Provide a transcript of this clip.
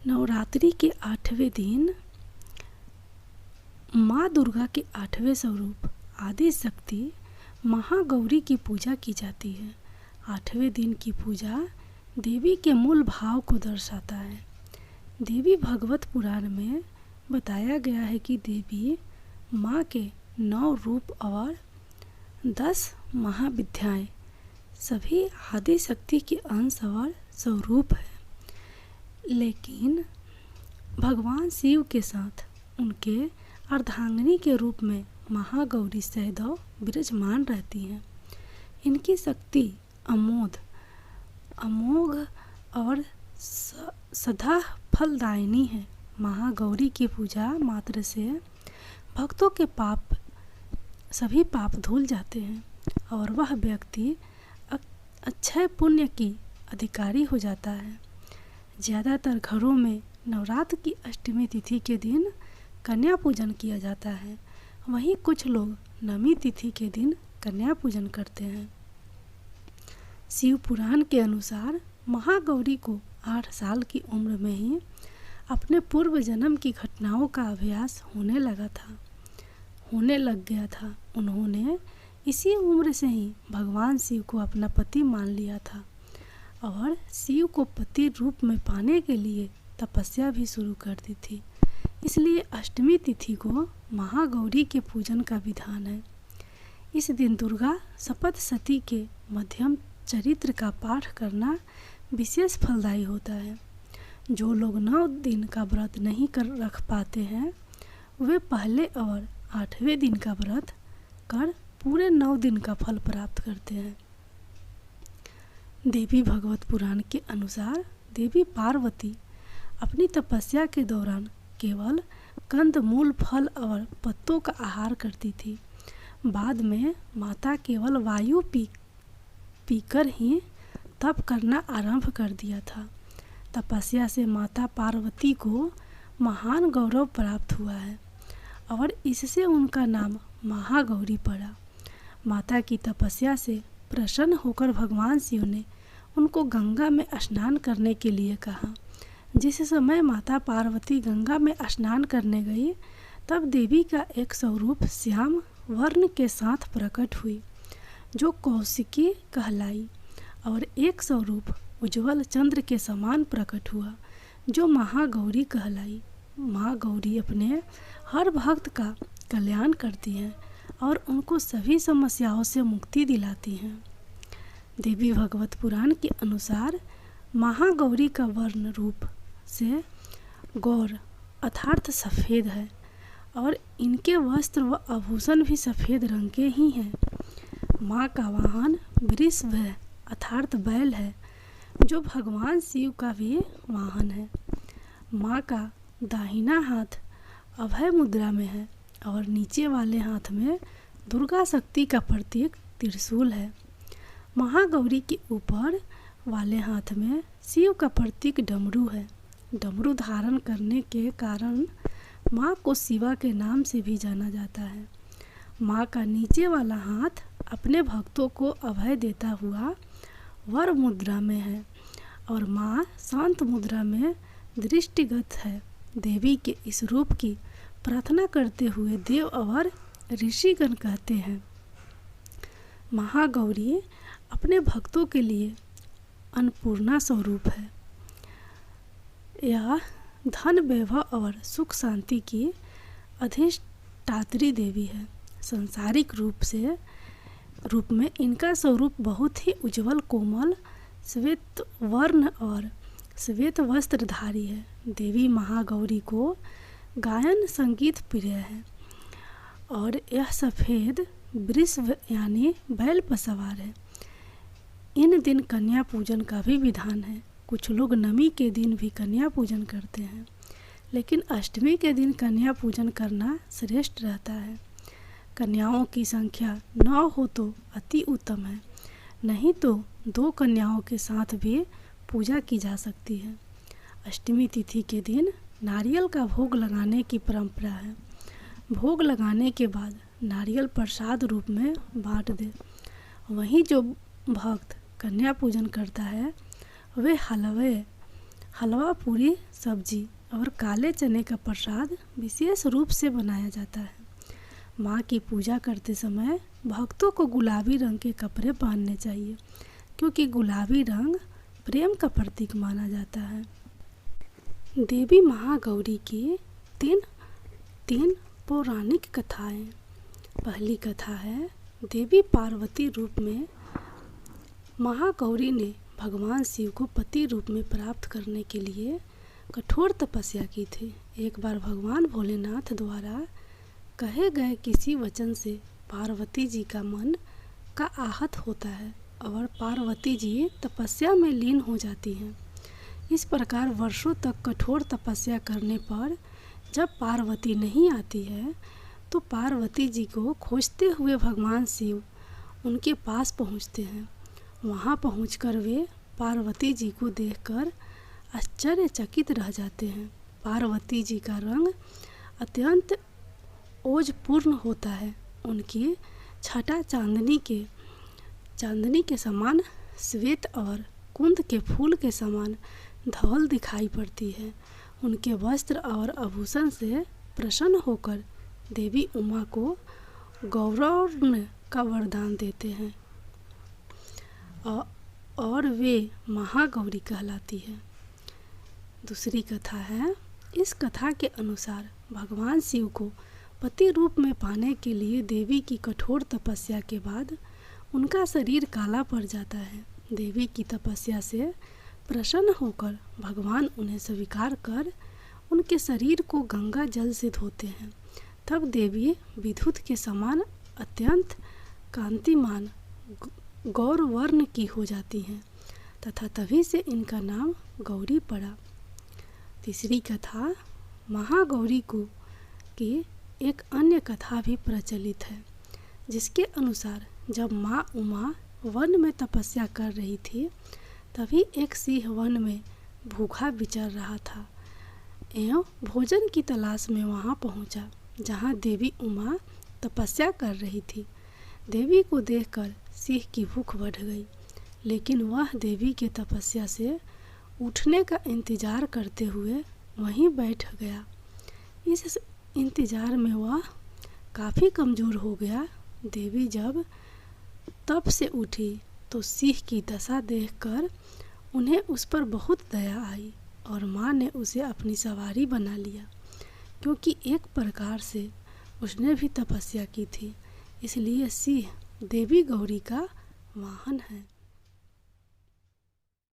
नवरात्रि के 8वें दिन माँ दुर्गा के 8वें स्वरूप आदि शक्ति महागौरी की पूजा की जाती है। 8वें दिन की पूजा देवी के मूल भाव को दर्शाता है। देवी भागवत पुराण में बताया गया है कि देवी माँ के 9 रूप और 10 महाविद्याएं सभी आदि शक्ति के अंश और स्वरूप है, लेकिन भगवान शिव के साथ उनके अर्धांगिनी के रूप में महागौरी सदैव विराजमान रहती हैं। इनकी शक्ति अमोघ और सदा फलदायिनी है। महागौरी की पूजा मात्र से भक्तों के सभी पाप धुल जाते हैं और वह व्यक्ति अक्षय पुण्य की अधिकारी हो जाता है। ज़्यादातर घरों में नवरात्र की अष्टमी तिथि के दिन कन्या पूजन किया जाता है। वहीं कुछ लोग नवमी तिथि के दिन कन्या पूजन करते हैं। शिव पुराण के अनुसार महागौरी को 8 साल की उम्र में ही अपने पूर्व जन्म की घटनाओं का अभ्यास होने लग गया था। उन्होंने इसी उम्र से ही भगवान शिव को अपना पति मान लिया था और शिव को पति रूप में पाने के लिए तपस्या भी शुरू कर दी थी। इसलिए अष्टमी तिथि को महागौरी के पूजन का विधान है। इस दिन दुर्गा सप्तशती के मध्यम चरित्र का पाठ करना विशेष फलदायी होता है। जो लोग 9 दिन का व्रत नहीं रख पाते हैं, वे पहले और 8वें दिन का व्रत कर पूरे 9 दिन का फल प्राप्त करते हैं। देवी भागवत पुराण के अनुसार देवी पार्वती अपनी तपस्या के दौरान केवल कंद मूल फल और पत्तों का आहार करती थी। बाद में माता केवल वायु पीकर ही तप करना आरंभ कर दिया था। तपस्या से माता पार्वती को महान गौरव प्राप्त हुआ है और इससे उनका नाम महागौरी पड़ा। माता की तपस्या से प्रसन्न होकर भगवान शिव ने उनको गंगा में स्नान करने के लिए कहा। जिस समय माता पार्वती गंगा में स्नान करने गई, तब देवी का एक स्वरूप श्याम वर्ण के साथ प्रकट हुई, जो कौशिकी कहलाई, और एक स्वरूप उज्ज्वल चंद्र के समान प्रकट हुआ, जो महागौरी कहलाई। माँ गौरी अपने हर भक्त का कल्याण करती हैं और उनको सभी समस्याओं से मुक्ति दिलाती हैं। देवी भागवत पुराण के अनुसार महागौरी का वर्ण रूप से गौर अर्थात सफ़ेद है और इनके वस्त्र व आभूषण भी सफ़ेद रंग के ही हैं। माँ का वाहन वृषभ है अर्थात बैल है, जो भगवान शिव का भी वाहन है। माँ का दाहिना हाथ अभय मुद्रा में है और नीचे वाले हाथ में दुर्गा शक्ति का प्रतीक त्रिशूल है। महागौरी के ऊपर वाले हाथ में शिव का प्रतीक डमरू है। डमरू धारण करने के कारण माँ को शिवा के नाम से भी जाना जाता है। माँ का नीचे वाला हाथ अपने भक्तों को अभय देता हुआ वर मुद्रा में है और माँ शांत मुद्रा में दृष्टिगत है। देवी के इस रूप की प्रार्थना करते हुए देव और ऋषिगण कहते हैं, महागौरी अपने भक्तों के लिए अन्नपूर्णा स्वरूप है। यह धन वैभव और सुख शांति की अधिष्ठात्री देवी है। सांसारिक रूप में इनका स्वरूप बहुत ही उज्जवल, कोमल, श्वेत वर्ण और श्वेत वस्त्रधारी है। देवी महागौरी को गायन संगीत प्रिय है और यह सफ़ेद वृषभ यानी बैल पर सवार है। इन दिन कन्या पूजन का भी विधान है। कुछ लोग नवमी के दिन भी कन्या पूजन करते हैं, लेकिन अष्टमी के दिन कन्या पूजन करना श्रेष्ठ रहता है। कन्याओं की संख्या 9 हो तो अति उत्तम है, नहीं तो 2 कन्याओं के साथ भी पूजा की जा सकती है। अष्टमी तिथि के दिन नारियल का भोग लगाने की परंपरा है। भोग लगाने के बाद नारियल प्रसाद रूप में बांट दे। वहीं जो भक्त कन्या पूजन करता है वे हलवे हलवा पूरी सब्जी और काले चने का प्रसाद विशेष रूप से बनाया जाता है। माँ की पूजा करते समय भक्तों को गुलाबी रंग के कपड़े पहनने चाहिए, क्योंकि गुलाबी रंग प्रेम का प्रतीक माना जाता है। देवी महागौरी की तीन पौराणिक कथाएं। पहली कथा है, देवी पार्वती रूप में महागौरी ने भगवान शिव को पति रूप में प्राप्त करने के लिए कठोर तपस्या की थी। एक बार भगवान भोलेनाथ द्वारा कहे गए किसी वचन से पार्वती जी का मन का आहत होता है और पार्वती जी तपस्या में लीन हो जाती हैं। इस प्रकार वर्षों तक कठोर तपस्या करने पर जब पार्वती नहीं आती है तो पार्वती जी को खोजते हुए भगवान शिव उनके पास पहुंचते हैं। वहां पहुंचकर वे पार्वती जी को देखकर आश्चर्यचकित रह जाते हैं। पार्वती जी का रंग अत्यंत ओजपूर्ण होता है। उनकी छटा चांदनी के समान श्वेत और कुंद के फूल के समान धवल दिखाई पड़ती है। उनके वस्त्र और आभूषण से प्रसन्न होकर देवी उमा को गौरव का वरदान देते हैं और वे महागौरी कहलाती है। दूसरी कथा है, इस कथा के अनुसार भगवान शिव को पति रूप में पाने के लिए देवी की कठोर तपस्या के बाद उनका शरीर काला पड़ जाता है। देवी की तपस्या से प्रसन्न होकर भगवान उन्हें स्वीकार कर उनके शरीर को गंगा जल से धोते हैं। तब देवी विद्युत के समान अत्यंत कांतिमान गौरवर्ण की हो जाती हैं तथा तभी से इनका नाम गौरी पड़ा। तीसरी कथा, महागौरी की एक अन्य कथा भी प्रचलित है, जिसके अनुसार जब माँ उमा वन में तपस्या कर रही थी तभी एक सिंह वन में भूखा विचर रहा था एवं भोजन की तलाश में वहां पहुंचा जहां देवी उमा तपस्या कर रही थी। देवी को देखकर सिंह की भूख बढ़ गई, लेकिन वह देवी के तपस्या से उठने का इंतजार करते हुए वहीं बैठ गया। इस इंतजार में वह काफ़ी कमज़ोर हो गया। देवी जब तप से उठी तो सिंह की दशा देखकर उन्हें उस पर बहुत दया आई और माँ ने उसे अपनी सवारी बना लिया, क्योंकि एक प्रकार से उसने भी तपस्या की थी। इसलिए सिंह देवी गौरी का वाहन है।